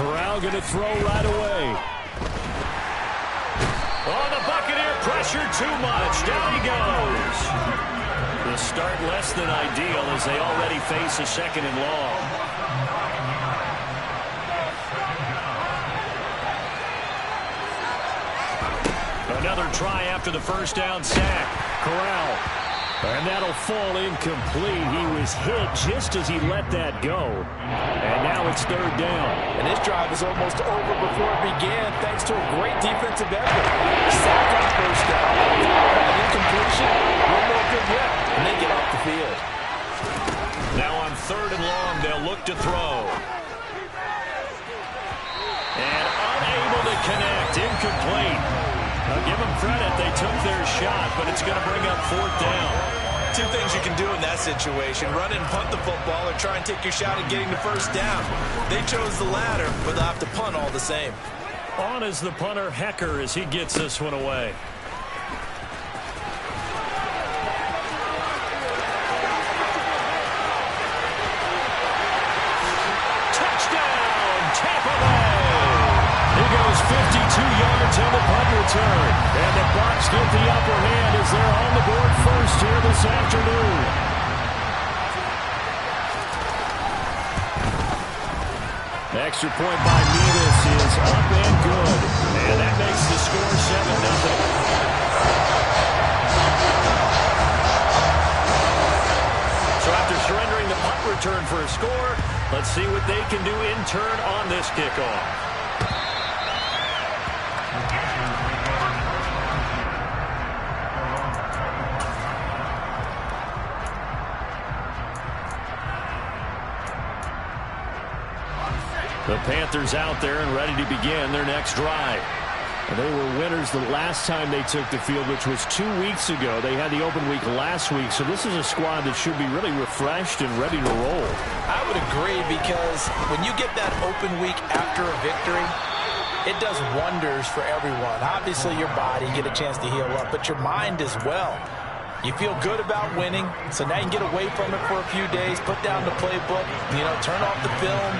Corral going to throw right away. Oh, the Buccaneer pressure too much. Down he goes. The start less than ideal as they already face a 2nd and long. Another try after the first down sack. Corral. And that'll fall incomplete. He was hit just as he let that go. And now it's 3rd down. And this drive is almost over before it began thanks to a great defensive effort. Sack on 1st down. An incompletion. One more good rep. And they get off the field. Now on 3rd and long, they'll look to throw. And unable to connect. Incomplete. I'll give them credit. They took their shot, but it's going to bring up 4th down. 2 things you can do in that situation. Run and punt the football or try and take your shot at getting the 1st down. They chose the latter, but they'll have to punt all the same. On is the punter, Hecker, as he gets this one away. Touchdown, Tampa Bay! He goes 52 yards on the punt return. And the Bucs get the upper hand as they're on the board first here this afternoon. Extra point by Mevis is up and good. And that makes the score 7-0. So after surrendering the punt return for a score, let's see what they can do in turn on this kickoff. The Panthers out there and ready to begin their next drive. They were winners the last time they took the field, which was 2 weeks ago. They had the open week last week, so this is a squad that should be really refreshed and ready to roll. I would agree, because when you get that open week after a victory, it does wonders for everyone. Obviously, your body, get a chance to heal up, but your mind as well. You feel good about winning, so now you can get away from it for a few days, put down the playbook, turn off the film.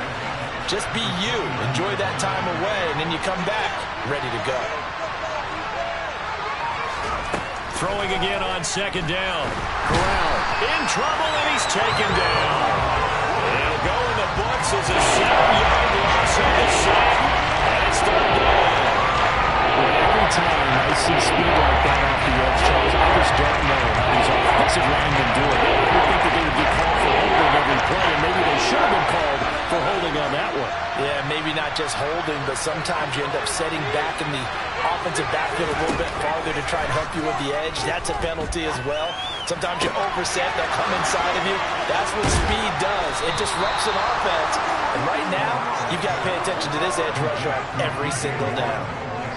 Just be you. Enjoy that time away, and then you come back ready to go. Throwing again on 2nd down. Corral in trouble, and he's taken down. It'll go in the books as a 7-yard loss on the sack, and it's 3rd down. Every time I see speed like that off the edge, Charles, I just don't know how these offensive linemen do it. I would think that they would get called for holding every play, and maybe they should have been called for holding on that one. Yeah, maybe not just holding, but sometimes you end up setting back in the offensive backfield a little bit farther to try and help you with the edge. That's a penalty as well. Sometimes you overset, they'll come inside of you. That's what speed does. It disrupts an offense. And right now, you've got to pay attention to this edge rusher on every single down.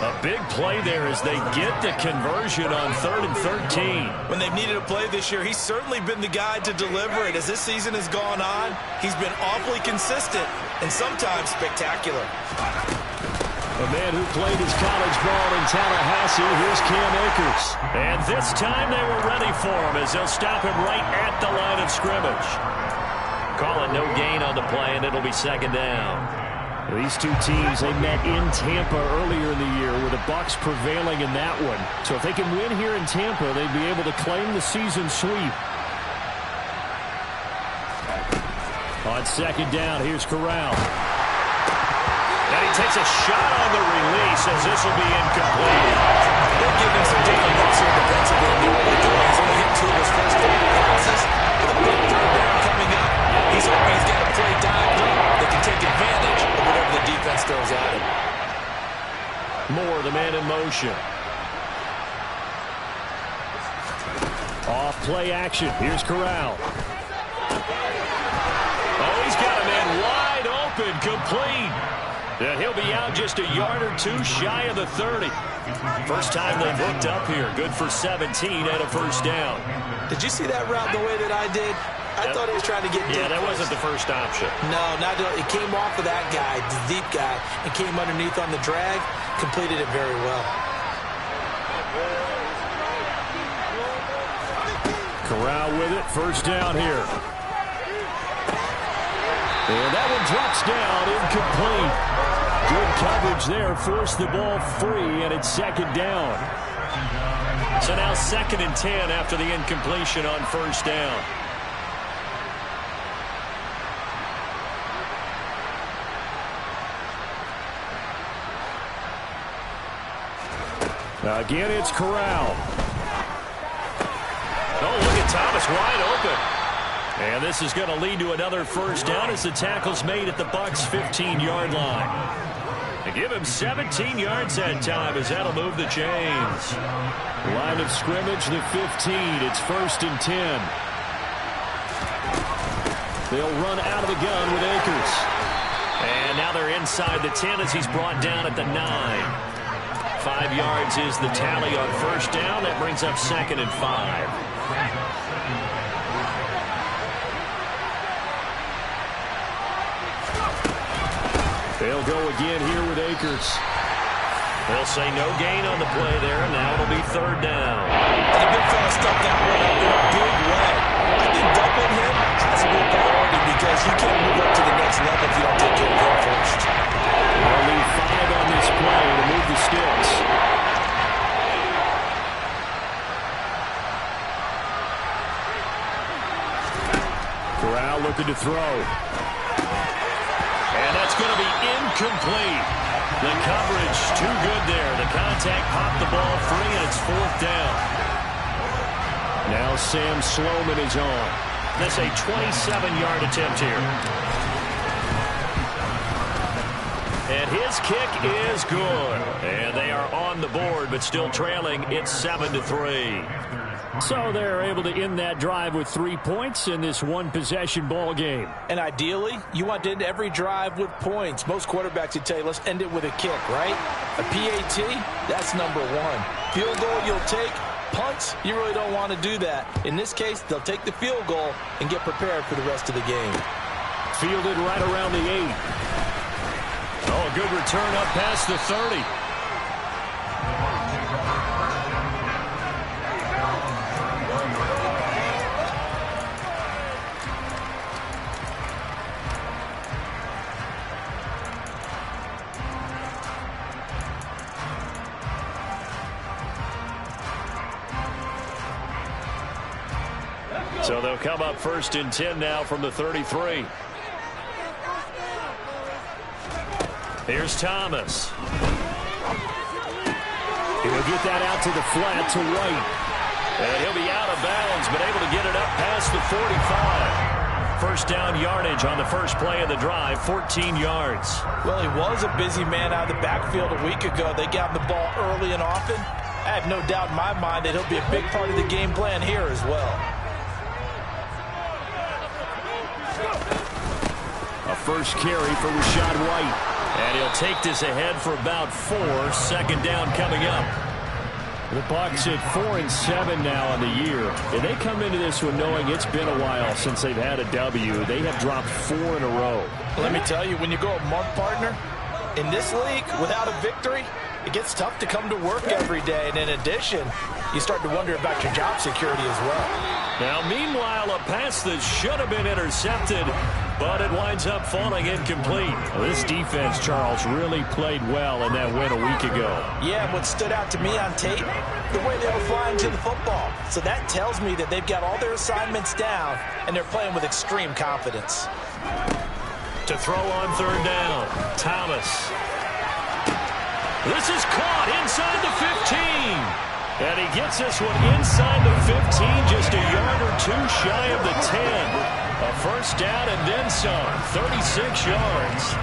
A big play there as they get the conversion on 3rd and 13. When they've needed a play this year, he's certainly been the guy to deliver it. As this season has gone on, he's been awfully consistent and sometimes spectacular. A man who played his college ball in Tallahassee, here's Cam Akers. And this time they were ready for him as they'll stop him right at the line of scrimmage. Call it no gain on the play, and it'll be 2nd down. These two teams, they met in Tampa earlier in the year with the Bucs prevailing in that one. So if they can win here in Tampa, they'd be able to claim the season sweep. On 2nd down, here's Corral. And he takes a shot on the release as this will be incomplete. They're giving some different looks here defensively in the way they're doing. He's only hit 2 of his first 8 passes with a big 3rd down coming up. He's hoping he's got a play dialed up that can take advantage of whatever the defense throws at him. Moore, the man in motion. Off play action. Here's Corral. Oh, he's got a man wide open, complete. And he'll be out just a yard or 2 shy of the 30. First time they've hooked up here. Good for 17 and a 1st down. Did you see that route the way that I did? I thought he was trying to get deep. Yeah, that wasn't the first option. No, not it. It came off of that guy, the deep guy, and came underneath on the drag. Completed it very well. Corral with it. 1st down here. And that one drops down, incomplete. Good coverage there, forced the ball free, and it's second down. So now 2nd and 10 after the incompletion on first down. Again, it's Corral. Oh, look at Thomas wide open. And this is going to lead to another first down as the tackle's made at the Bucs' 15-yard line. They give him 17 yards that time as that'll move the chains. Line of scrimmage, the 15. It's 1st and 10. They'll run out of the gun with Akers. And now they're inside the 10 as he's brought down at the 9. 5 yards is the tally on first down. That brings up 2nd and 5. They'll go again here with Akers. They'll say no gain on the play there, and now it'll be 3rd down. And the big fella stuffed that one up in a big way. I think doubling him has to be a priority because you can't move up to the next level if you don't take care of him first. They'll leave 5 on this play to move the sticks. Corral looking to throw. And that's going to be incomplete. The coverage too good there. The contact popped the ball free, and it's 4th down. Now Sam Sloman is on. That's a 27-yard attempt here. And his kick is good. And they are on the board, but still trailing. It's 7-3. So they're able to end that drive with 3 points in this one-possession ball game. And ideally, you want to end every drive with points. Most quarterbacks would tell you, let's end it with a kick, right? A PAT, that's number 1. Field goal you'll take. Punts, you really don't want to do that. In this case, they'll take the field goal and get prepared for the rest of the game. Fielded right around the 8. Oh, a good return up past the 30. So they'll come up 1st and 10 now from the 33. Here's Thomas. He'll get that out to the flat to White. And he'll be out of bounds, but able to get it up past the 45. First down yardage on the first play of the drive, 14 yards. Well, he was a busy man out of the backfield a week ago. They got him the ball early and often. I have no doubt in my mind that he'll be a big part of the game plan here as well. A first carry for Rachaad White. And he'll take this ahead for about 4. 2nd down coming up. The Bucs at 4 and 7 now on the year. And they come into this one knowing it's been a while since they've had a W. They have dropped 4 in a row. Let me tell you, when you go a month partner, in this league, without a victory, it gets tough to come to work every day. And in addition, you start to wonder about your job security as well. Now, meanwhile, a pass that should have been intercepted, but it winds up falling incomplete. This defense, Charles, really played well in that win a week ago. Yeah, what stood out to me on tape, the way they were flying to the football. So that tells me that they've got all their assignments down, and they're playing with extreme confidence. To throw on 3rd down, Thomas. This is caught inside the 15. And he gets this one inside the 15, just a yard or 2 shy of the 10. A first down and then some, 36 yards.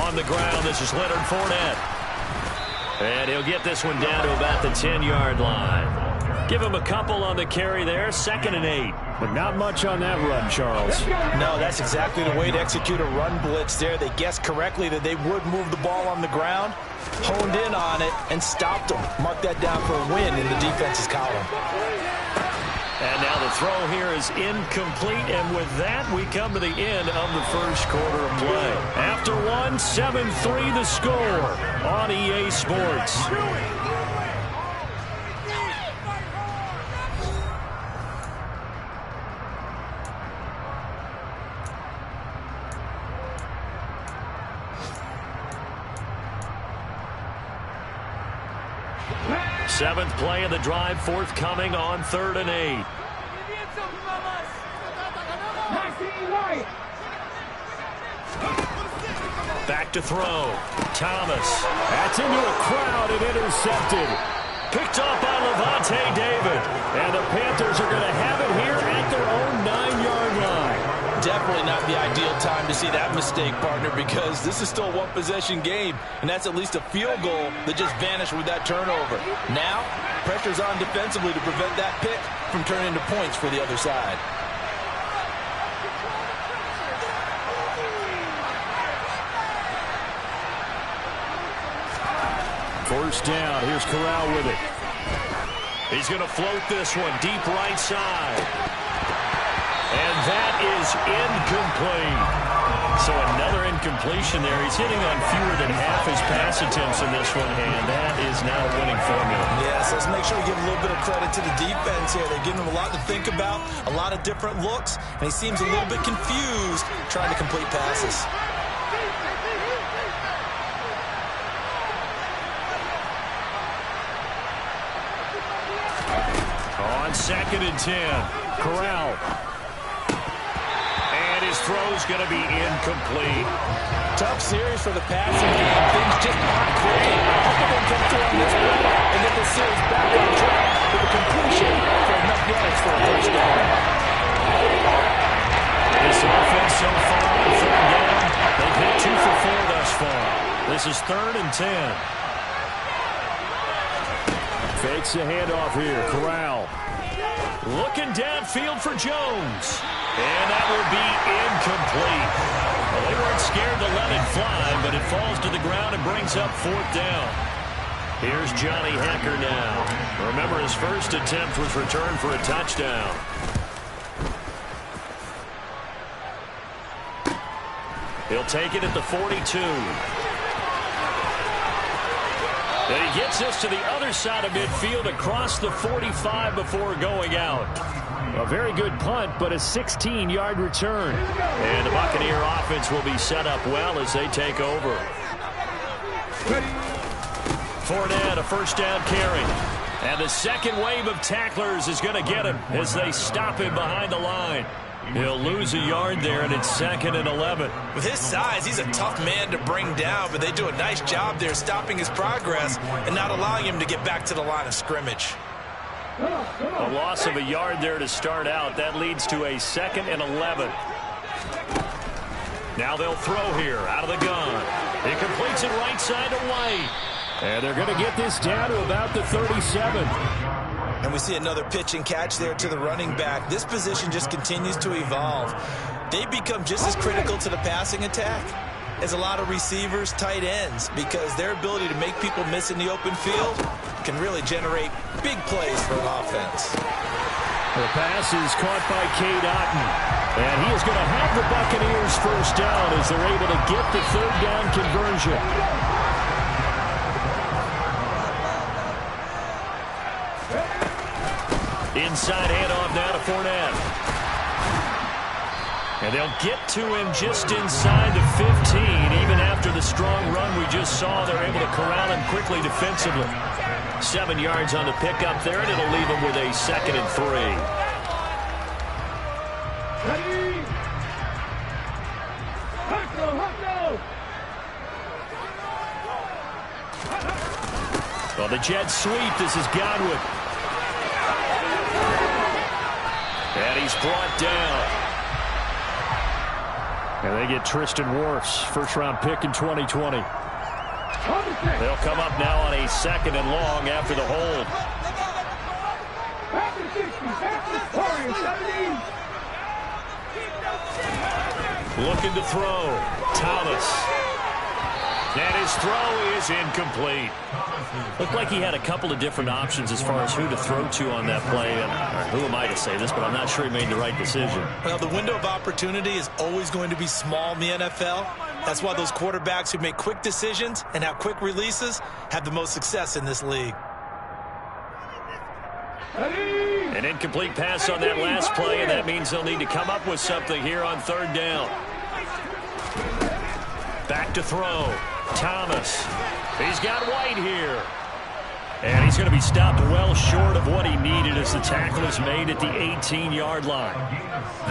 On the ground, this is Leonard Fournette. And he'll get this one down to about the 10-yard line. Give him a couple on the carry there, 2nd and 8. But not much on that run, Charles. No, that's exactly the way to execute a run blitz there. They guessed correctly that they would move the ball on the ground, honed in on it, and stopped them. Mark that down for a win in the defense's column. And now the throw here is incomplete, and with that, we come to the end of the first quarter of play. After one, 7-3 the score on EA Sports. Seventh play of the drive forthcoming on 3rd and 8. Back to throw. Thomas. That's into a crowd and intercepted. Picked off by Lavonte David. And the Panthers are going to have it here at their own 9-yard line. Definitely not the ideal time to see that mistake, partner, because this is still a one-possession game, and that's at least a field goal that just vanished with that turnover. Now, pressure's on defensively to prevent that pick from turning into points for the other side. First down. Here's Corral with it. He's going to float this one deep right side. And that is incomplete. So another incompletion there. He's hitting on fewer than half his pass attempts in this one, and that is not a winning formula. Yes, let's make sure we give a little bit of credit to the defense here. They're giving him a lot to think about, a lot of different looks, and he seems a little bit confused trying to complete passes. On 2nd and 10, Corral. And his throw's going to be incomplete. Tough series for the passing game. Things just aren't clicking. Hope they can come through on this one and get the series back on track with a completion for enough yards for a first down. This offense so far on 3rd down, they've hit 2 for 4 thus far. This is 3rd and 10. Fakes the handoff here. Corral. Looking downfield for Jones. And that will be incomplete. Well, they weren't scared to let it fly, but it falls to the ground and brings up 4th down. Here's Johnny Hekker now. Remember, his first attempt was returned for a touchdown. He'll take it at the 42. And he gets us to the other side of midfield across the 45 before going out. A very good punt, but a 16-yard return. And the Buccaneer offense will be set up well as they take over. Fournette, a first down carry. And the second wave of tacklers is going to get him as they stop him behind the line. He'll lose a yard there, and it's 2nd and 11. With his size, he's a tough man to bring down, but they do a nice job there stopping his progress and not allowing him to get back to the line of scrimmage. A loss of a yard there to start out. That leads to a 2nd and 11. Now they'll throw here out of the gun. He completes it right side to White. And they're going to get this down to about the 37. And we see another pitch and catch there to the running back. This position just continues to evolve. They become just as critical to the passing attack as a lot of receivers, tight ends, because their ability to make people miss in the open field can really generate big plays for an offense. The pass is caught by Cade Otton. And he is going to have the Buccaneers first down as they're able to get the 3rd down conversion. Inside handoff now to Fournette. And they'll get to him just inside the 15. Even after the strong run we just saw, they're able to corral him quickly defensively. 7 yards on the pickup there, and it'll leave him with a 2nd and 3. Well, the jet sweep. This is Godwin. And he's brought down. And they get Tristan Wirfs, first-round pick in 2020. They'll come up now on a 2nd and long after the hold. Looking to throw. Thomas. And his throw is incomplete. Looked like he had a couple of different options as far as who to throw to on that play. And who am I to say this, but I'm not sure he made the right decision. Well, the window of opportunity is always going to be small in the NFL. That's why those quarterbacks who make quick decisions and have quick releases have the most success in this league. An incomplete pass on that last play, and that means they'll need to come up with something here on 3rd down. Back to throw. Thomas. He's got White here. And he's going to be stopped well short of what he needed as the tackle is made at the 18-yard line.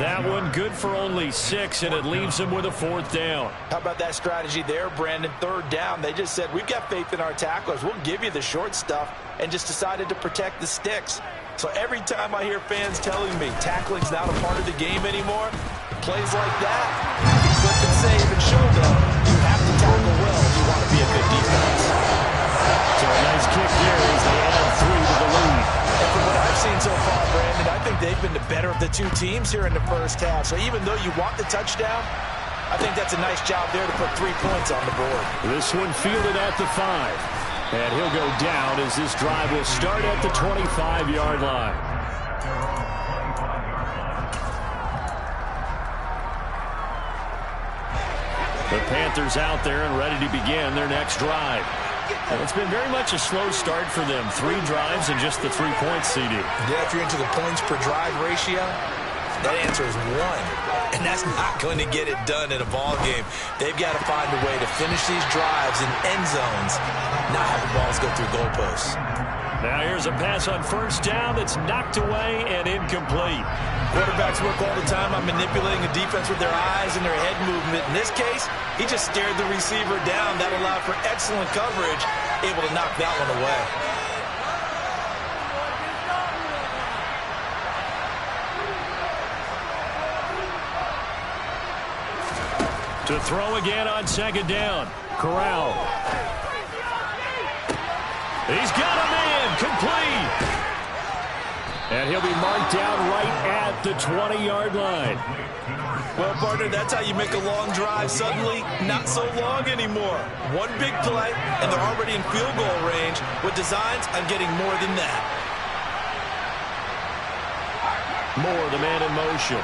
That one good for only 6, and it leaves him with a 4th down. How about that strategy there, Brandon? 3rd down. They just said, we've got faith in our tacklers. We'll give you the short stuff, and just decided to protect the sticks. So every time I hear fans telling me tackling's not a part of the game anymore, plays like that, you can clip and save and show them you have to tackle well if you want to be a good defense. So a nice kick here as they add 3 to the lead. And from what I've seen so far, Brandon, I think they've been the better of the 2 teams here in the first half. So even though you want the touchdown, I think that's a nice job there to put 3 points on the board. This one fielded at the 5. And he'll go down as this drive will start at the 25-yard line. The Panthers out there and ready to begin their next drive. And it's been very much a slow start for them. 3 drives and just the 3 points, CD. Yeah, if you're into the points per drive ratio, that answer is 1. And that's not going to get it done in a ball game. They've got to find a way to finish these drives in end zones, not have the balls go through goalposts. Now here's a pass on 1st down that's knocked away and incomplete. Quarterbacks work all the time on manipulating a defense with their eyes and their head movement. In this case, he just stared the receiver down. That allowed for excellent coverage, able to knock that one away. To throw again on 2nd down. Corral. He's got a man. Complete. And he'll be marked down right at the 20-yard line. Well, partner, that's how you make a long drive suddenly not so long anymore. One big play, and they're already in field goal range with designs on getting more than that. Moore, the man in motion.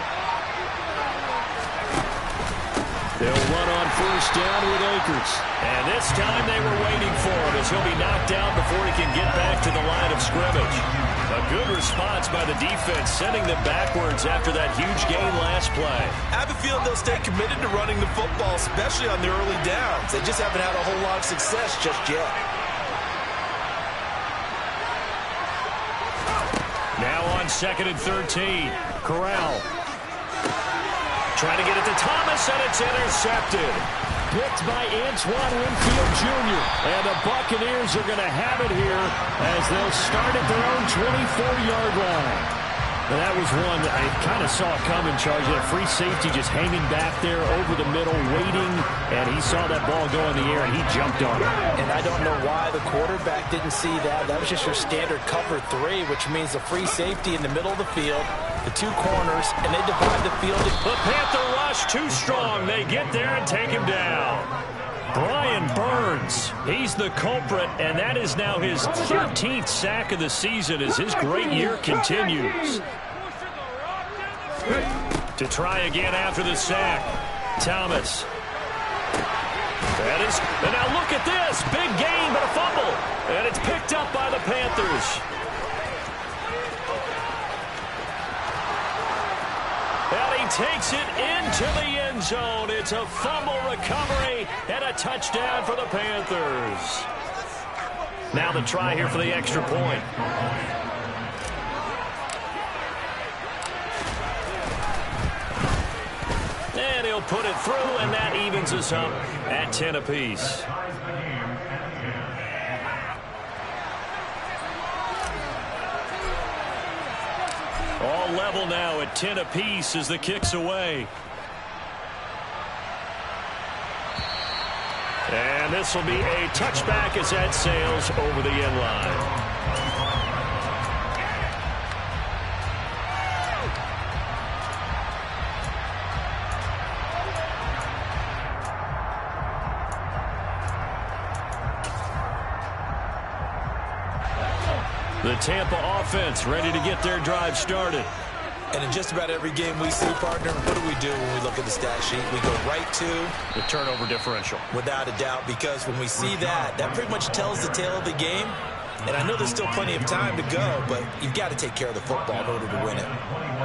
They'll run on 1st down with Akers. And this time they were waiting for him as he'll be knocked down before he can get back to the line of scrimmage. A good response by the defense, sending them backwards after that huge gain last play. I have a feeling they'll stay committed to running the football, especially on their early downs. They just haven't had a whole lot of success just yet. Now on 2nd and 13. Corral. Trying to get it to Thomas, and it's intercepted. Picked by Antoine Winfield Jr. And the Buccaneers are going to have it here as they'll start at their own 24-yard line. Now that was one that I kind of saw coming, Charles. A free safety just hanging back there over the middle, waiting, and he saw that ball go in the air, and he jumped on it. And I don't know why the quarterback didn't see that. That was just your standard cover 3, which means a free safety in the middle of the field, the 2 corners, and they divide the field. The Panther rush too strong. They get there and take him down. Brian Burns, he's the culprit, and that is now his 13th sack of the season as his great year continues. To try again after the sack, Thomas. And now look at this. Big gain, but a fumble. And it's picked up by the Panthers. And he takes it into the end zone. It's a fumble recovery and a touchdown for the Panthers. Now the try here for the extra point. And he'll put it through, and that evens us up at 10 apiece. All level now at 10 apiece as the kick's away. And this will be a touchback as that sails over the end line. The Tampa offense ready to get their drive started. And in just about every game we see, partner, what do when we look at the stat sheet? We go right to the turnover differential. Without a doubt, because when we see that, that pretty much tells the tale of the game. And I know there's still plenty of time to go, but you've got to take care of the football in order to win it.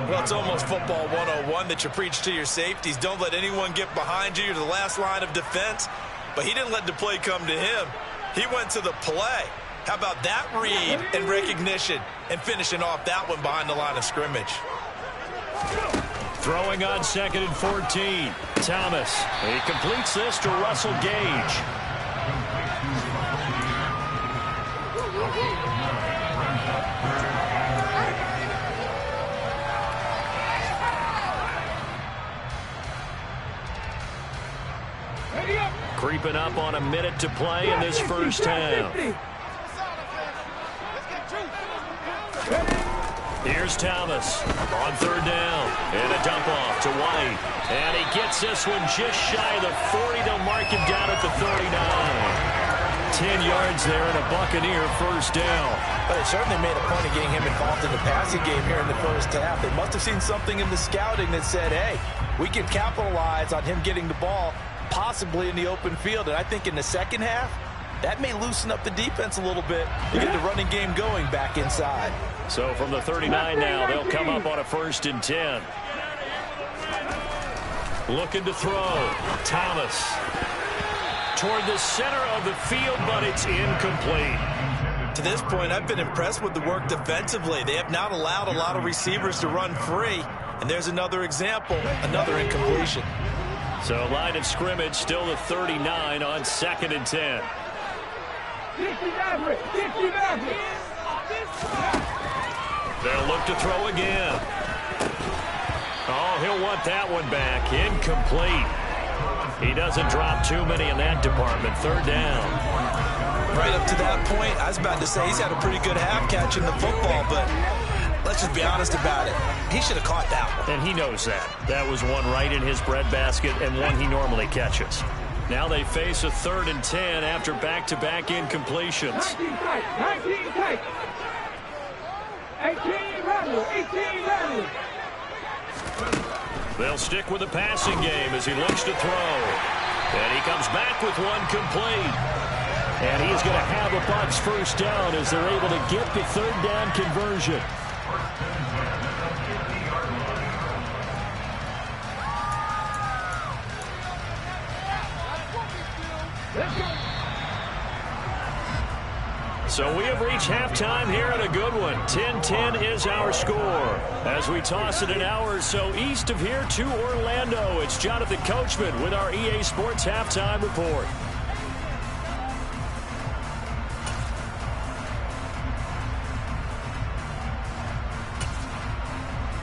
Well, it's almost football 101 that you preach to your safeties. Don't let anyone get behind you. You're the last line of defense. But he didn't let the play come to him. He went to the play. How about that read and recognition and finishing off that one behind the line of scrimmage? Throwing on 2nd and 14. Thomas. He completes this to Russell Gage. Creeping up on a minute to play in this first half. Here's Thomas on 3rd down. And a dump off to White. And he gets this one just shy of the 40. They'll mark him down at the 39. 10 yards there and a Buccaneer first down. But they certainly made a point of getting him involved in the passing game here in the first half. They must have seen something in the scouting that said, hey, we can capitalize on him getting the ball possibly in the open field. And I think in the second half, that may loosen up the defense a little bit to get the running game going back inside. So from the 39 now, they'll come up on a 1st and 10. Looking to throw. Thomas. Toward the center of the field, but it's incomplete. To this point, I've been impressed with the work defensively. They have not allowed a lot of receivers to run free. And there's another example, another incompletion. So line of scrimmage still the 39 on 2nd and 10. They'll look to throw again. Oh, he'll want that one back. Incomplete. He doesn't drop too many in that department. 3rd down. Right up to that point, I was about to say he's had a pretty good half catching the football, but let's just be honest about it. He should have caught that one. And he knows that. That was one right in his breadbasket and one he normally catches. Now they face a 3rd and 10 after back-to-back incompletions. 18 tight. 18 level. They'll stick with the passing game as he looks to throw. And he comes back with one complete. And he's going to have a Bucs first down as they're able to get the 3rd down conversion. So we have reached halftime here in a good one. 10-10 is our score. As we toss it an hour or so east of here to Orlando, it's Jonathan Coachman with our EA Sports Halftime Report.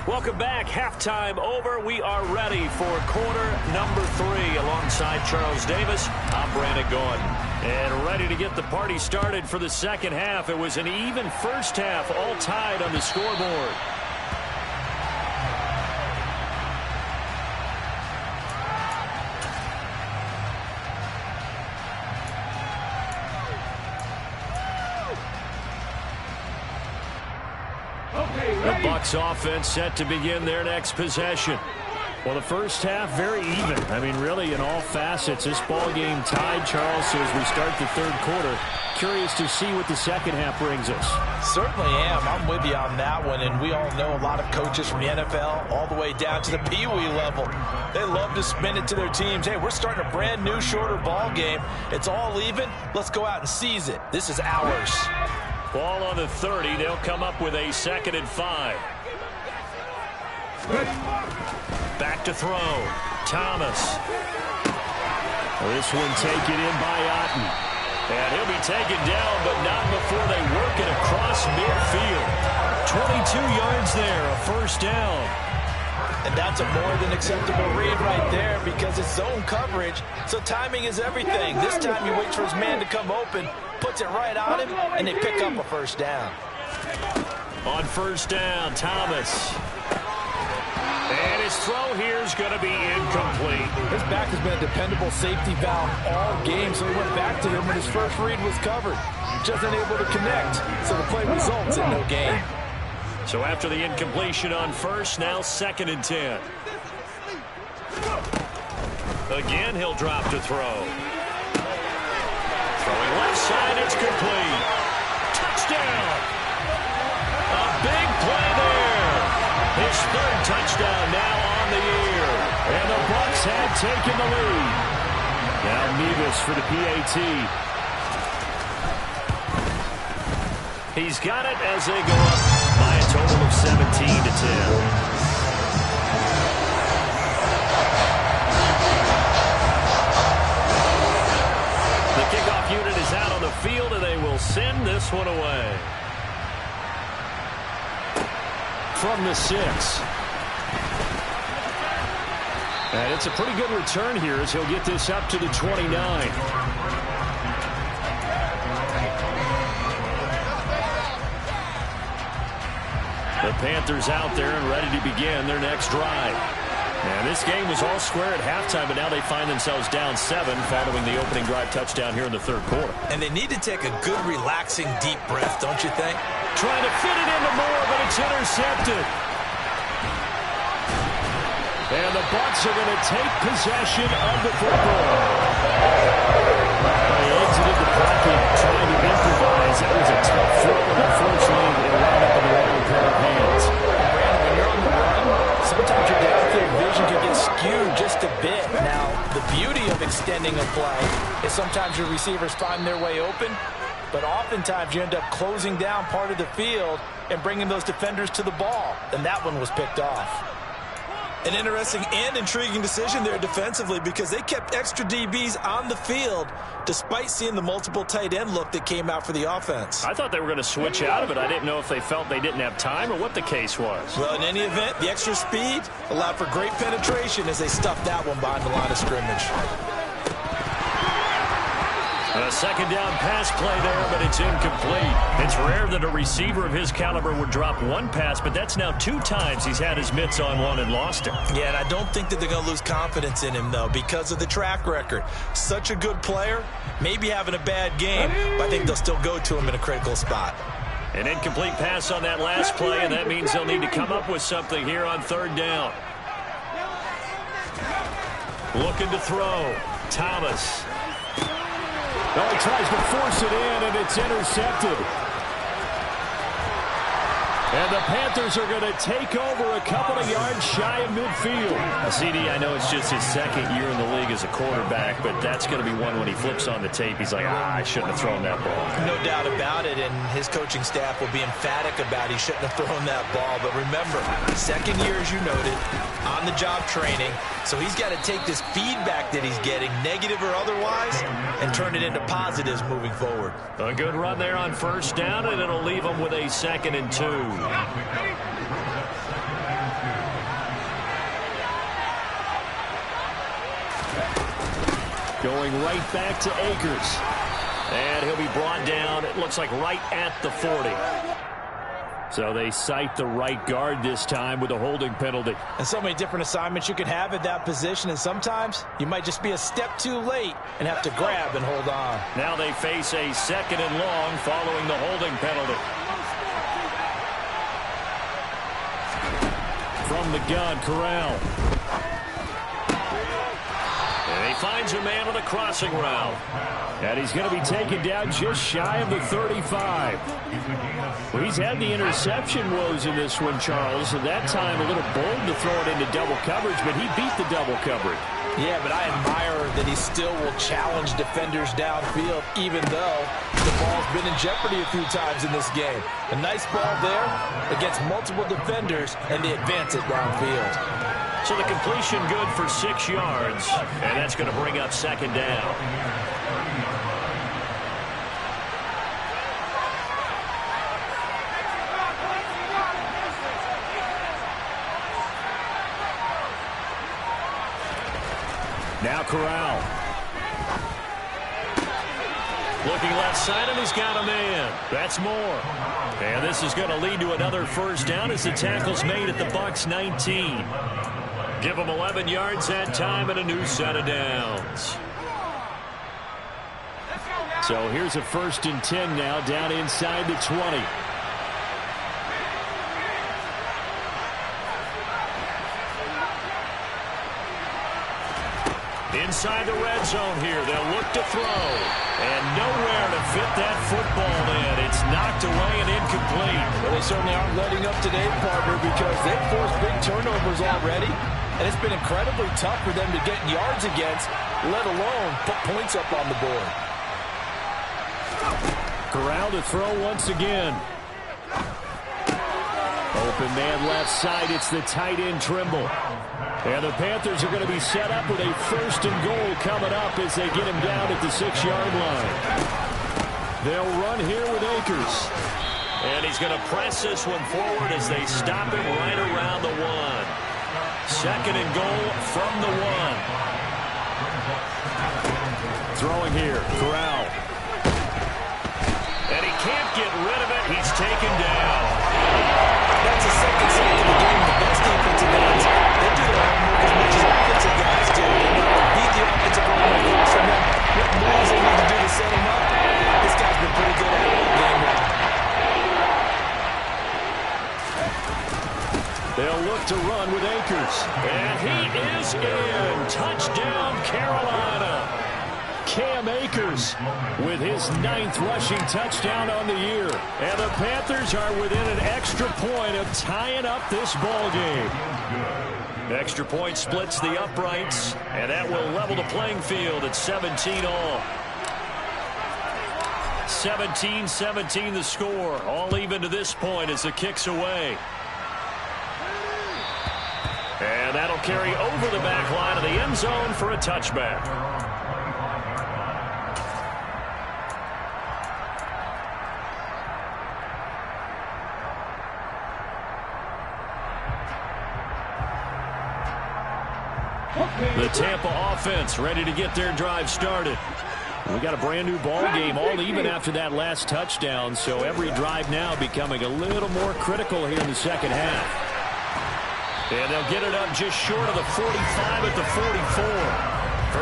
Welcome back. Halftime over. We are ready for quarter number 3 alongside Charles Davis. I'm Brandon Gordon. And ready to get the party started for the second half. It was an even first half, all tied on the scoreboard. The Bucs offense set to begin their next possession. Well, the first half, very even. I mean, really, in all facets, this ball game tied, Charles. So as we start the 3rd quarter, curious to see what the second half brings us. Certainly am. I'm with you on that one. And we all know a lot of coaches from the NFL all the way down to the Pee Wee level. They love to spin it to their teams. Hey, we're starting a brand new, shorter ball game. It's all even. Let's go out and seize it. This is ours. Ball on the 30. They'll come up with a 2nd and 5. Back to throw. Thomas. This one taken in by Otten. And he'll be taken down, but not before they work it across midfield. 22 yards there, a first down. And that's a more than acceptable read right there because it's zone coverage, so timing is everything. This time he waits for his man to come open, puts it right on him, and they pick up a first down. On first down, Thomas. And his throw here is going to be incomplete. His back has been a dependable safety valve all game, so he went back to him when his first read was covered. Just unable to connect, so the play results in no gain. So after the incompletion on first, now 2nd and 10. Again, he'll drop to throw. Throwing left side, it's complete. Touchdown! A big play there. His 3rd touchdown now on the year. And the Bucs had taken the lead. Now Nevis for the PAT. He's got it as they go up by a total of 17-10. Kickoff unit is out on the field, and they will send this one away. From the 6. And it's a pretty good return here as he'll get this up to the 29. The Panthers out there and ready to begin their next drive. And this game was all square at halftime, but now they find themselves down 7 following the opening drive touchdown here in the third quarter. And they need to take a good, relaxing, deep breath, don't you think? Trying to fit it into Moore, but it's intercepted. And the Bucs are going to take possession of the football. They exited the pocket trying to improvise. That was a tough throw, and unfortunately it wound up in the wrong pair of hands. Brandon, when you're on the run, sometimes your downfield vision can get skewed just a bit. Now, the beauty of extending a play is sometimes your receivers find their way open, but oftentimes you end up closing down part of the field and bringing those defenders to the ball, and that one was picked off. An interesting and intriguing decision there defensively because they kept extra DBs on the field despite seeing the multiple tight end look that came out for the offense. I thought they were going to switch out of it. I didn't know if they felt they didn't have time or what the case was. Well, in any event, the extra speed allowed for great penetration as they stuffed that one behind the line of scrimmage. A second down pass play there, but it's incomplete. It's rare that a receiver of his caliber would drop one pass, but that's now 2 times he's had his mitts on one and lost it. Yeah, and I don't think that they're going to lose confidence in him, though, because of the track record. Such a good player, maybe having a bad game, but I think they'll still go to him in a critical spot. An incomplete pass on that last play, and that means they'll need to come up with something here on third down. Looking to throw. Thomas. Oh, he tries to force it in, and it's intercepted. And the Panthers are going to take over a couple of yards shy of midfield. CD, I know it's just his second year in the league as a quarterback, but that's going to be one when he flips on the tape. He's like, I shouldn't have thrown that ball. No doubt about it, and his coaching staff will be emphatic about he shouldn't have thrown that ball. But remember, second year, as you noted, on-the-job training, so he's got to take this feedback that he's getting, negative or otherwise, and turn it into positives moving forward. A good run there on first down, and it'll leave him with a 2nd and 2. Going right back to Akers. And he'll be brought down, it looks like right at the 40. So they cite the right guard this time with a holding penalty. And so many different assignments you can have at that position, and sometimes you might just be a step too late and have to grab and hold on. Now they face a 2nd and long following the holding penalty. From the gun, Corral. And he finds a man with a crossing route. And he's going to be taken down just shy of the 35. Well, he's had the interception woes in this one, Charles, and that time a little bold to throw it into double coverage, but he beat the double coverage. Yeah, but I admire that he still will challenge defenders downfield, even though the ball's been in jeopardy a few times in this game. A nice ball there against multiple defenders, and they advance it downfield. So the completion good for 6 yards, and that's going to bring up 2nd down. Now Corral. Looking left side, and he's got a man. That's Moore. And this is going to lead to another first down as the tackle's made at the Bucs 19. Give them 11 yards that time and a new set of downs. So here's a 1st and 10 now down inside the 20. Inside the red zone here, they'll look to throw. And nowhere to fit that football in. It's knocked away and incomplete. Well, they certainly aren't letting up today, partner, because they've forced big turnovers already. And it's been incredibly tough for them to get yards against, let alone put points up on the board. Corral to throw once again. Open man left side. It's the tight end Trimble. And the Panthers are going to be set up with a 1st and goal coming up as they get him down at the 6-yard line. They'll run here with Akers. And he's going to press this one forward as they stop him right around the 1. 2nd and goal from the 1. Throwing here, Corral. And he can't get rid of it. He's taken down. That's the second sack of the game. The best defensive guys, they do their homework as much as offensive guys do. They beat the offensive line across from them. What moves they need to do to set him up? This guy's been pretty good at it all game long. They'll look to run with Akers. And he is in. Touchdown, Carolina. Cam Akers with his 9th rushing touchdown on the year. And the Panthers are within an extra point of tying up this ball game. Extra point splits the uprights, and that will level the playing field at 17 all. 17-17 the score. All even to this point as the kick's away. And that'll carry over the back line of the end zone for a touchback. The Tampa offense ready to get their drive started. We got a brand new ball game, all even after that last touchdown, so every drive now becoming a little more critical here in the second half. And they'll get it up just short of the 45 at the 44.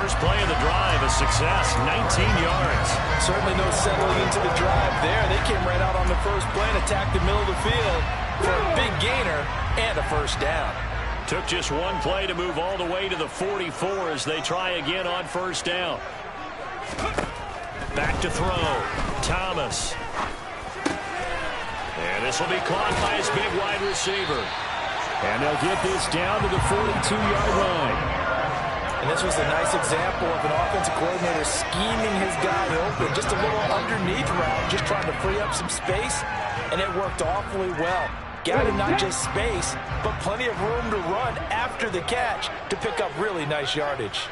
First play of the drive, a success, 19 yards. Certainly no settling into the drive there. They came right out on the first play and attacked the middle of the field for a big gainer and a first down. Took just one play to move all the way to the 44 as they try again on first down. Back to throw. Thomas. And this will be caught by his big wide receiver. And they'll get this down to the 42-yard line. And this was a nice example of an offensive coordinator scheming his guy open. Just a little underneath route, just trying to free up some space. And it worked awfully well. Got him not just space, but plenty of room to run after the catch to pick up really nice yardage.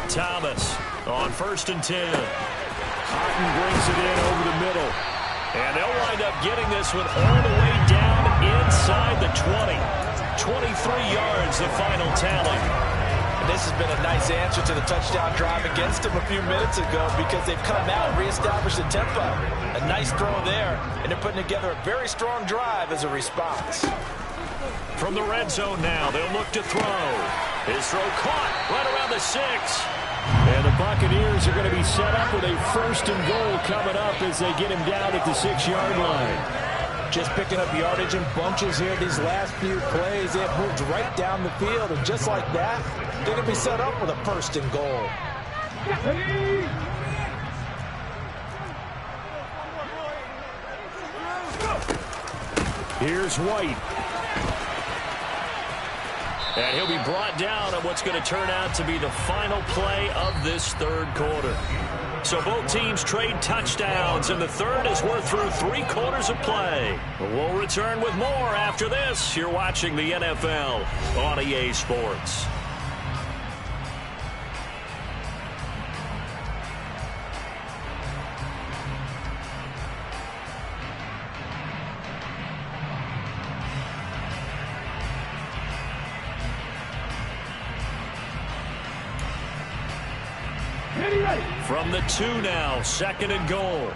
Thomas on 1st and 10. Cotton brings it in over the middle. And they'll wind up getting this one all the way down inside the 20. 23 yards, the final tally. And this has been a nice answer to the touchdown drive against them a few minutes ago because they've come out and reestablished the tempo. A nice throw there, and they're putting together a very strong drive as a response. From the red zone now, they'll look to throw. His throw caught right around the 6. And the Buccaneers are going to be set up with a 1st and goal coming up as they get him down at the 6-yard line. Just picking up yardage in bunches here these last few plays. They have moved right down the field, and just like that, they're going to be set up with a 1st and goal. Here's White. And he'll be brought down on what's going to turn out to be the final play of this 3rd quarter. So both teams trade touchdowns, and the 3rd as we're through 3 quarters of play. We'll return with more after this. You're watching the NFL on EA Sports. From the 2 now, 2nd and goal.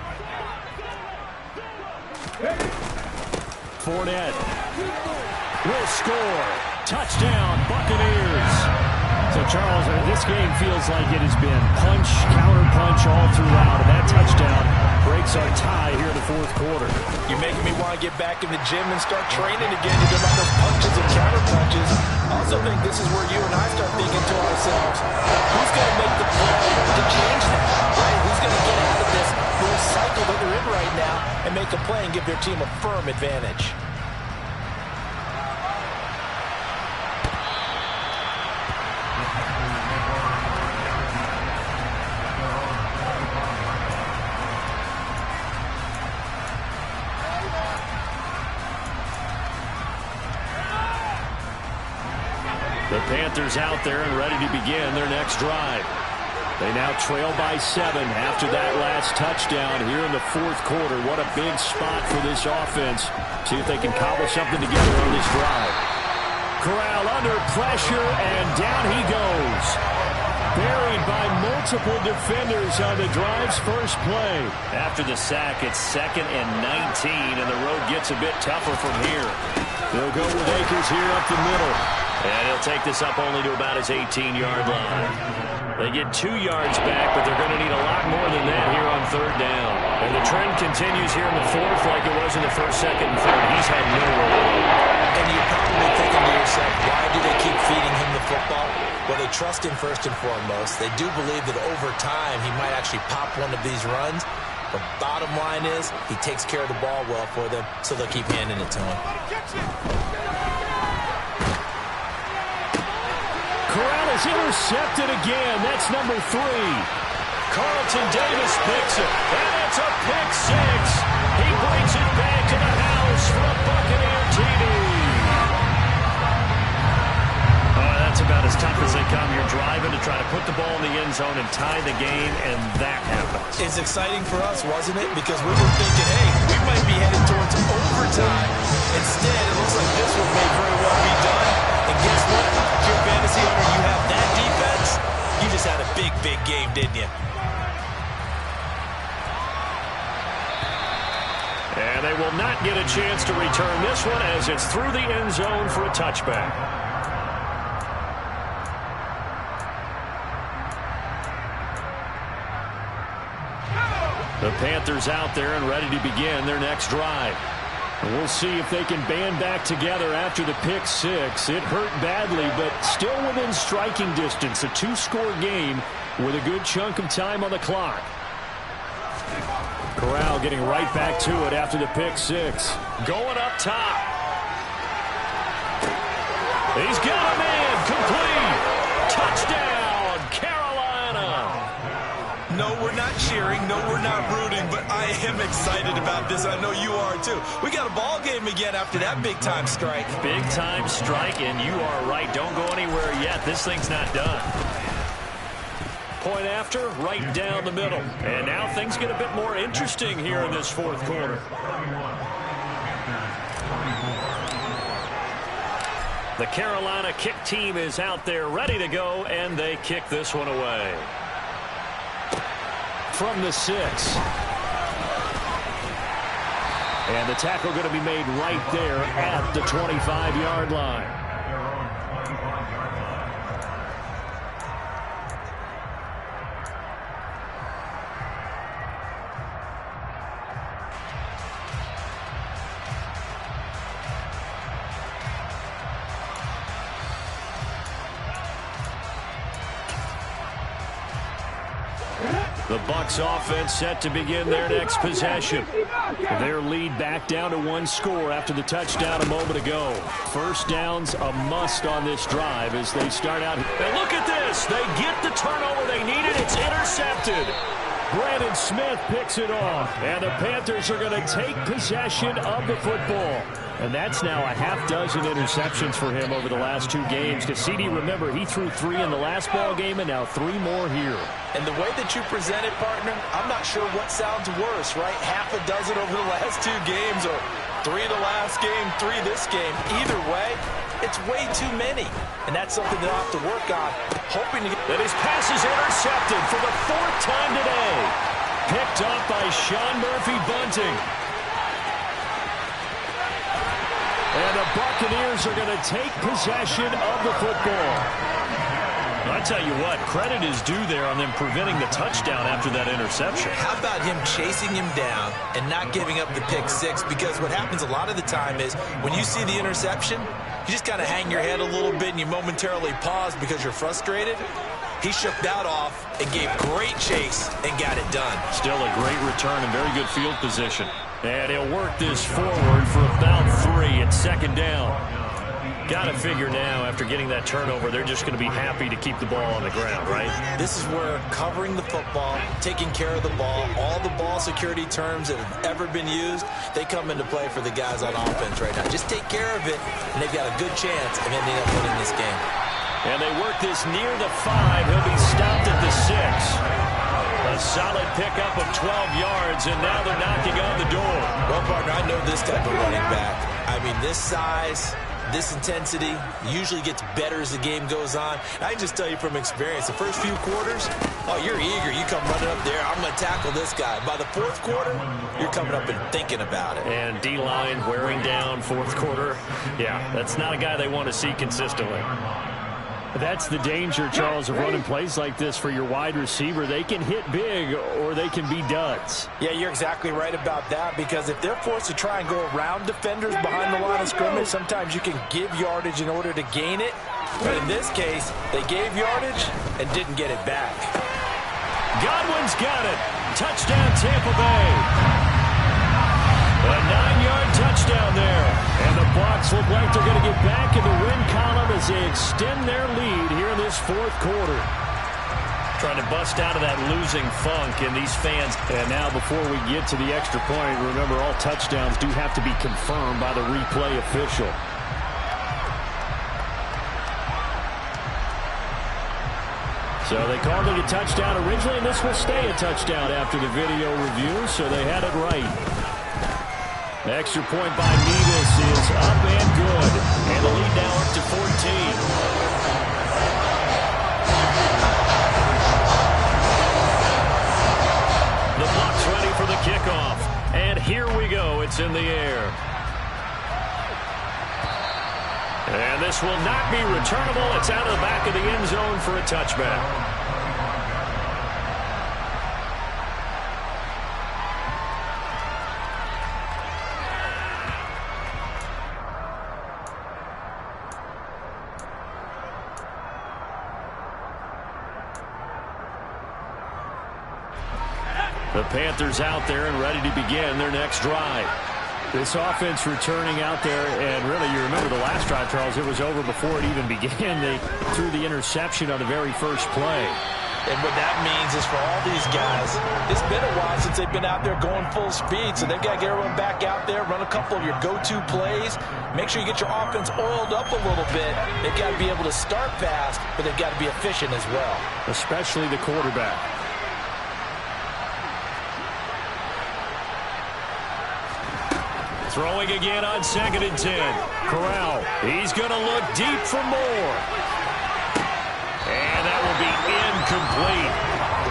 Fournette will score. Touchdown, Buccaneers. So, Charles, this game feels like it has been punch, counter-punch all throughout, and that touchdown breaks our tie here in the 4th quarter. You're making me want to get back in the gym and start training again to get those punches and counter-punches. I also think this is where you and I start thinking to ourselves, who's going to make the play to change that, right? Who's going to get out of this little cycle that they're in right now and make a play and give their team a firm advantage? The Panthers out there and ready to begin their next drive. They now trail by 7 after that last touchdown here in the fourth quarter. What a big spot for this offense. See if they can cobble something together on this drive. Corral under pressure, and down he goes. Buried by multiple defenders on the drive's first play. After the sack, it's 2nd and 19, and the road gets a bit tougher from here. They'll go with Akers here up the middle. And he'll take this up only to about his 18-yard line. They get 2 yards back, but they're going to need a lot more than that here on 3rd down. And the trend continues here in the 4th like it was in the 1st, 2nd, and 3rd. He's had nowhere to go. And you're probably thinking to yourself, why do they keep feeding him the football? Well, they trust him first and foremost. They do believe that over time he might actually pop one of these runs. But bottom line is he takes care of the ball well for them, so they'll keep handing it to him. Corral is intercepted again. That's number 3. Carlton Davis picks it, and it's a pick 6. He brings it back to the house for a Buccaneer TD. Oh, that's about as tough as they come. You're driving to try to put the ball in the end zone and tie the game, and that happens. It's exciting for us, wasn't it? Because we were thinking, hey, we might be headed towards overtime. Instead, it looks like this one may very well be done. And guess what? If you're a fantasy owner, you have that defense. You just had a big, big game, didn't you? And they will not get a chance to return this one as it's through the end zone for a touchback. The Panthers out there and ready to begin their next drive. And we'll see if they can band back together after the pick 6. It hurt badly, but still within striking distance. A 2-score game with a good chunk of time on the clock. Corral getting right back to it after the pick 6. Going up top. He's got a man. Complete. Touchdown, Carolina. No, we're not cheering. No, we're not rooting, but I am excited about this. I know you are, too. We got a ball game again after that big-time strike. Big-time strike, and you are right. Don't go anywhere yet. This thing's not done. Point after, right down the middle. And now things get a bit more interesting here in this fourth quarter. The Carolina kick team is out there ready to go, and they kick this one away. From the 6. And the tackle going to be made right there at the 25-yard line. The Bucs offense set to begin their next possession. Their lead back down to 1 score after the touchdown a moment ago. First down's a must on this drive as they start out. And look at this. They get the turnover they needed. It's intercepted. Brandon Smith picks it off. And the Panthers are going to take possession of the football. And that's now a half-dozen interceptions for him over the last 2 games. Because CD, remember, he threw 3 in the last ball game and now 3 more here. And the way that you present it, partner, I'm not sure what sounds worse, right? Half a dozen over the last 2 games or 3 the last game, 3 this game. Either way, it's way too many. And that's something they'll have to work on. Hoping to get... And his pass is intercepted for the 4th time today. Picked up by Sean Murphy-Bunting. And the Buccaneers are going to take possession of the football. I tell you what, credit is due there on them preventing the touchdown after that interception. How about him chasing him down and not giving up the pick 6? Because what happens a lot of the time is when you see the interception, you just kind of hang your head a little bit and you momentarily pause because you're frustrated. He shook that off and gave great chase and got it done. Still a great return and very good field position. And he'll work this forward for about 3 at 2nd down. Got to figure now, after getting that turnover, they're just going to be happy to keep the ball on the ground, right? This is where covering the football, taking care of the ball, all the ball security terms that have ever been used, they come into play for the guys on offense right now. Just take care of it, and they've got a good chance of ending up winning this game. And they work this near the 5. He'll be stopped at the 6. A solid pickup of 12 yards, and now they're knocking on the door. Well, partner, I know this type of running back. I mean, this size, this intensity usually gets better as the game goes on. I can just tell you from experience, the first few quarters, oh, you're eager. You come running up there, I'm going to tackle this guy. By the fourth quarter, you're coming up and thinking about it. And D-line wearing down fourth quarter. Yeah, that's not a guy they want to see consistently. That's the danger, Charles, of running plays like this for your wide receiver. They can hit big or they can be duds. Yeah, you're exactly right about that, because if they're forced to try and go around defenders behind the line of scrimmage, sometimes you can give yardage in order to gain it. But in this case, they gave yardage and didn't get it back. Godwin's got it. Touchdown, Tampa Bay. A 9-yard touchdown there. And the Bucs look like they're going to get back in the win column as they extend their lead here in this fourth quarter. Trying to bust out of that losing funk in these fans. And now before we get to the extra point, remember all touchdowns do have to be confirmed by the replay official. So they called it a touchdown originally, and this will stay a touchdown after the video review, so they had it right. The extra point by Nevis is up and good. And the lead now up to 14. The Bucs ready for the kickoff. And here we go. It's in the air. And this will not be returnable. It's out of the back of the end zone for a touchback. The Panthers out there and ready to begin their next drive. This offense returning out there, and really, you remember the last drive, Charles, it was over before it even began. They threw the interception on the very first play. And what that means is for all these guys, it's been a while since they've been out there going full speed, so they've got to get everyone back out there, run a couple of your go-to plays, make sure you get your offense oiled up a little bit. They've got to be able to start fast, but they've got to be efficient as well. Especially the quarterback. Throwing again on 2nd and 10. Corral, he's going to look deep for more. And that will be incomplete.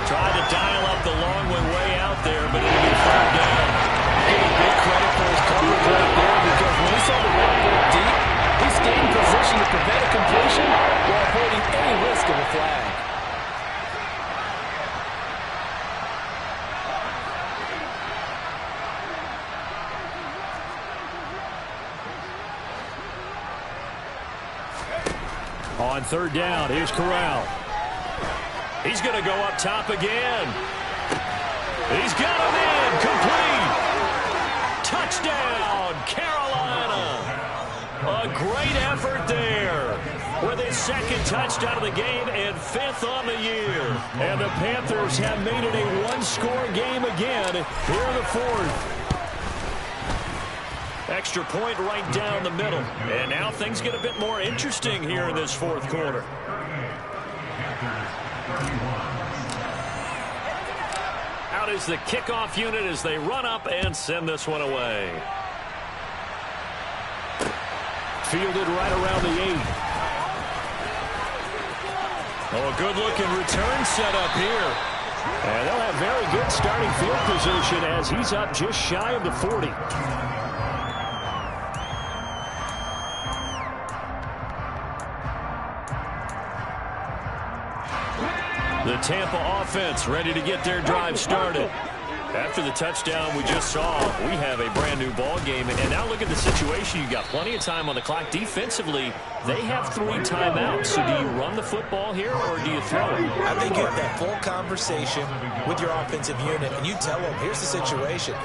Tried to dial up the long way out there, but it'll be fouled down. Give big credit for his coverage right there, because when he saw the ball go deep, he stayed in position to prevent a completion while avoiding any risk of a flag. On 3rd down, here's Corral. He's going to go up top again. He's got him in. Complete. Touchdown, Carolina. A great effort there. With his 2nd touchdown of the game and 5th on the year. And the Panthers have made it a one-score game again here in the 4th. Extra point right down the middle. And now things get a bit more interesting here in this 4th quarter. Out is the kickoff unit as they run up and send this one away. Fielded right around the 8. Oh, a good-looking return set up here. And they'll have very good starting field position as he's up just shy of the 40. The Tampa offense ready to get their drive started. After the touchdown we just saw, we have a brand new ball game. And now look at the situation. You got plenty of time on the clock. Defensively, they have 3 timeouts. So do you run the football here or do you throw it? I think you have that full conversation with your offensive unit, and you tell them, here's the situation.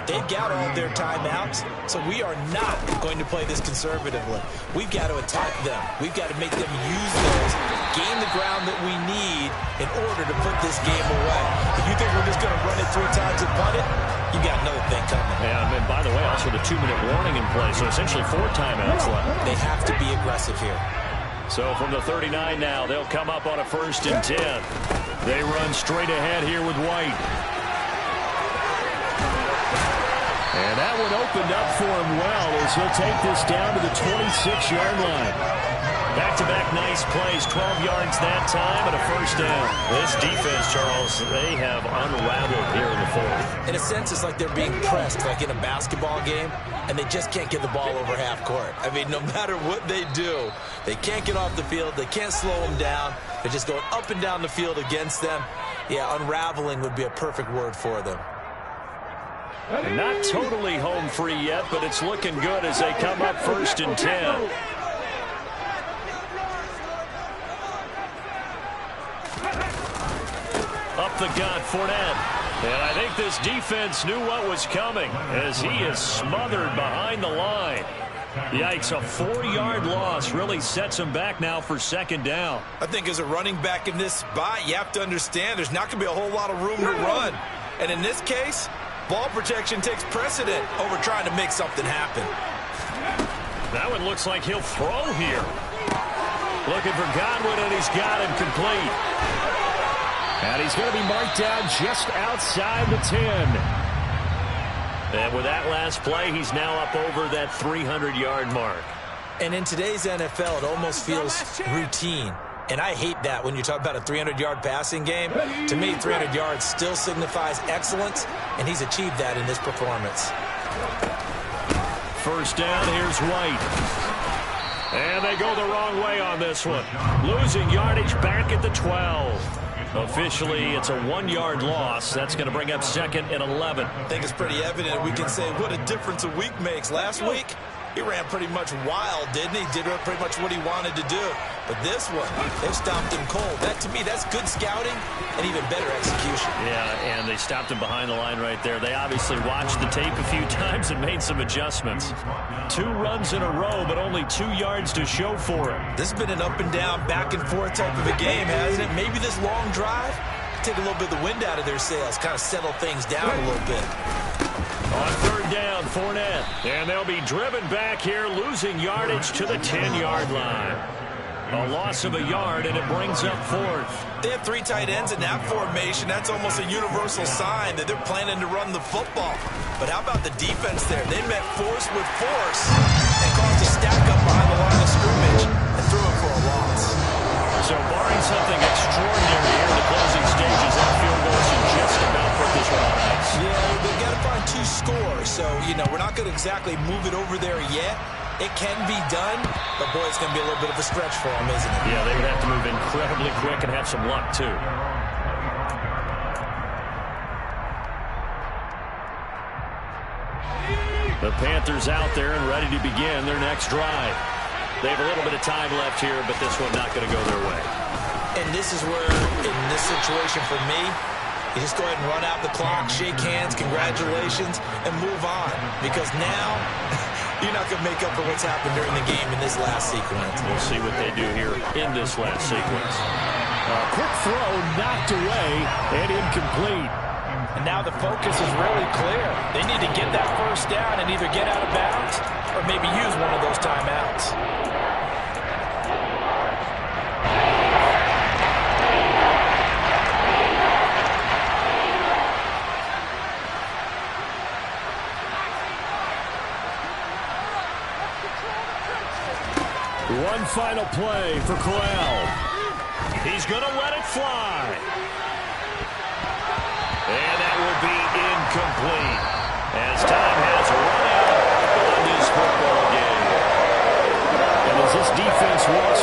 They've got all their timeouts, so we are not going to play this conservatively. We've got to attack them. We've got to make them use those, gain the ground that we need in order to put this game away. If you think we're just going to run it 3 times and punt it, you got another thing coming. Yeah, and by the way, also the 2-minute warning in play, so essentially 4 timeouts left. They have to be aggressive here. So from the 39 now, they'll come up on a 1st and 10. They run straight ahead here with White. And that one opened up for him well as he'll take this down to the 26-yard line. Back-to-back nice plays, 12 yards that time and a 1st down. This defense, Charles, they have unraveled here in the 4th. In a sense, it's like they're being pressed, like in a basketball game, and they just can't get the ball over half court. I mean, no matter what they do, they can't get off the field. They can't slow them down. They're just going up and down the field against them. Yeah, unraveling would be a perfect word for them. And not totally home free yet, but it's looking good as they come up 1st and 10. Up the gut, Fournette. And I think this defense knew what was coming as he is smothered behind the line. Yikes, a 4-yard loss really sets him back now for 2nd down. I think as a running back in this spot, you have to understand there's not going to be a whole lot of room to run. And in this case, ball protection takes precedent over trying to make something happen. That one looks like he'll throw here. Looking for Godwin, and he's got him complete. And he's going to be marked down just outside the 10. And with that last play, he's now up over that 300-yard mark. And in today's NFL, it almost feels routine. And I hate that when you talk about a 300-yard passing game. To me, 300 yards still signifies excellence, and he's achieved that in this performance. 1st down, here's White. And they go the wrong way on this one. Losing yardage back at the 12. Officially, it's a 1-yard loss. That's going to bring up 2nd and 11. I think it's pretty evident. We can say what a difference a week makes. Last week, he ran pretty much wild, didn't he? Did pretty much what he wanted to do. But this one, they stopped him cold. That, to me, that's good scouting and even better execution. Yeah, and they stopped him behind the line right there. They obviously watched the tape a few times and made some adjustments. 2 runs in a row, but only 2 yards to show for it. This has been an up and down, back and forth type of a game, hasn't it? Maybe this long drive take a little bit of the wind out of their sails, kind of settle things down a little bit. On 3rd down, Fournette. And they'll be driven back here, losing yardage to the 10-yard line. A loss of a yard, and it brings up 4th. They have 3 tight ends in that formation. That's almost a universal sign that they're planning to run the football. But how about the defense there? They met force with force and caused a stack up behind the line of scrimmage and threw it for a loss. So barring something extraordinary here in the closing stages, that field goal should just about put this one on ice. Yeah, they've got to find 2 scores. So, you know, we're not going to exactly move it over there yet. It can be done, but, boy, it's going to be a little bit of a stretch for them, isn't it? Yeah, they would have to move incredibly quick and have some luck, too. The Panthers out there and ready to begin their next drive. They have a little bit of time left here, but this one not going to go their way. And this is where, in this situation for me, you just go ahead and run out the clock, shake hands, congratulations, and move on. Because now, you're not going to make up for what's happened during the game in this last sequence. We'll see what they do here in this last sequence. Quick throw knocked away and incomplete. And now the focus is really clear. They need to get that 1st down and either get out of bounds or maybe use one of those timeouts. One final play for Corral. He's going to let it fly. And that will be incomplete as time has run out on this football game. And as this defense walks